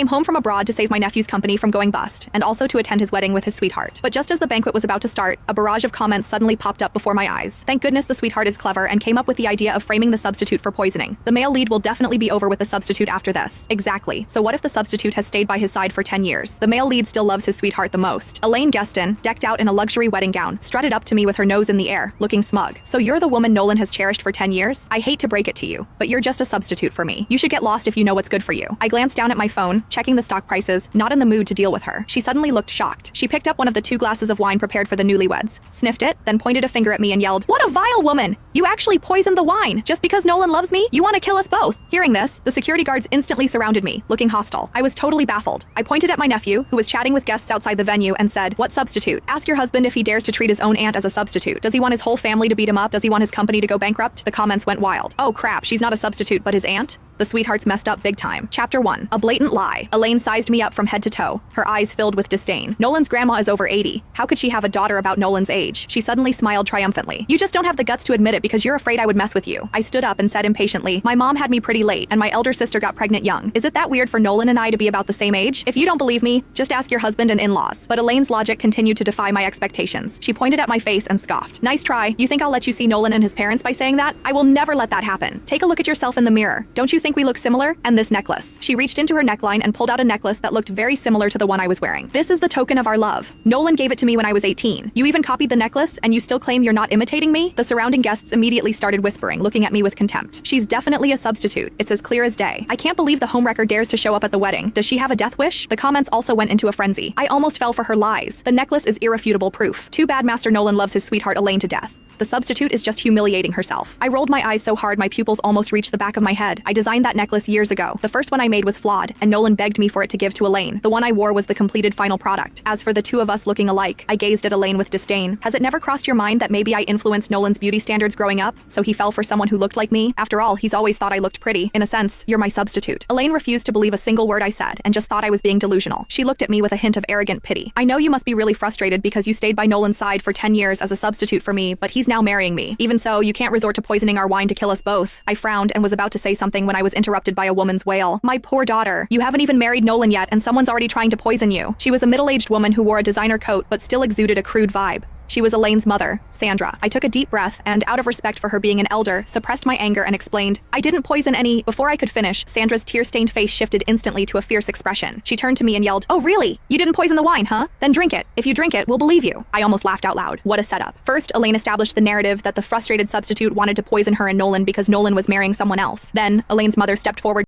Came home from abroad to save my nephew's company from going bust, and also to attend his wedding with his sweetheart. But just as the banquet was about to start, a barrage of comments suddenly popped up before my eyes. Thank goodness the sweetheart is clever and came up with the idea of framing the substitute for poisoning. The male lead will definitely be over with the substitute after this. Exactly. So what if the substitute has stayed by his side for 10 years? The male lead still loves his sweetheart the most. Elaine Gueston, decked out in a luxury wedding gown, strutted up to me with her nose in the air, looking smug. So you're the woman Nolan has cherished for 10 years? I hate to break it to you, but you're just a substitute for me. You should get lost if you know what's good for you. I glanced down at my phone, checking the stock prices, not in the mood to deal with her. She suddenly looked shocked. She picked up one of the 2 glasses of wine prepared for the newlyweds, sniffed it, then pointed a finger at me and yelled, "What a vile woman! You actually poisoned the wine! Just because Nolan loves me? You want to kill us both!" Hearing this, the security guards instantly surrounded me, looking hostile. I was totally baffled. I pointed at my nephew, who was chatting with guests outside the venue, and said, "What substitute? Ask your husband if he dares to treat his own aunt as a substitute. Does he want his whole family to beat him up? Does he want his company to go bankrupt?" The comments went wild. Oh crap, she's not a substitute, but his aunt? The sweetheart's messed up big time. Chapter 1. A blatant lie. Elaine sized me up from head to toe, her eyes filled with disdain. Nolan's grandma is over 80. How could she have a daughter about Nolan's age? She suddenly smiled triumphantly. You just don't have the guts to admit it because you're afraid I would mess with you. I stood up and said impatiently, my mom had me pretty late, and my elder sister got pregnant young. Is it that weird for Nolan and I to be about the same age? If you don't believe me, just ask your husband and in-laws. But Elaine's logic continued to defy my expectations. She pointed at my face and scoffed. Nice try. You think I'll let you see Nolan and his parents by saying that? I will never let that happen. Take a look at yourself in the mirror. Don't you think we look similar? And this necklace. She reached into her neckline and pulled out a necklace that looked very similar to the one I was wearing. This is the token of our love. Nolan gave it to me when I was 18. You even copied the necklace, and you still claim you're not imitating me? The surrounding guests immediately started whispering, looking at me with contempt. She's definitely a substitute. It's as clear as day. I can't believe the homewrecker dares to show up at the wedding. Does she have a death wish? The comments also went into a frenzy. I almost fell for her lies. The necklace is irrefutable proof. Too bad Master Nolan loves his sweetheart Elaine to death. The substitute is just humiliating herself. I rolled my eyes so hard my pupils almost reached the back of my head. I designed that necklace years ago. The first one I made was flawed, and Nolan begged me for it to give to Elaine. The one I wore was the completed final product. As for the 2 of us looking alike, I gazed at Elaine with disdain. Has it never crossed your mind that maybe I influenced Nolan's beauty standards growing up, so he fell for someone who looked like me? After all, he's always thought I looked pretty. In a sense, you're my substitute. Elaine refused to believe a single word I said, and just thought I was being delusional. She looked at me with a hint of arrogant pity. I know you must be really frustrated because you stayed by Nolan's side for 10 years as a substitute for me, but he's now marrying me. Even so, you can't resort to poisoning our wine to kill us both. I frowned and was about to say something when I was interrupted by a woman's wail. My poor daughter. You haven't even married Nolan yet, and someone's already trying to poison you. She was a middle-aged woman who wore a designer coat but still exuded a crude vibe. She was Elaine's mother, Sandra. I took a deep breath and, out of respect for her being an elder, suppressed my anger and explained, I didn't poison any. Before I could finish, Sandra's tear-stained face shifted instantly to a fierce expression. She turned to me and yelled, "Oh really? You didn't poison the wine, huh? Then drink it. If you drink it, we'll believe you." I almost laughed out loud. What a setup. First, Elaine established the narrative that the frustrated substitute wanted to poison her and Nolan because Nolan was marrying someone else. Then, Elaine's mother stepped forward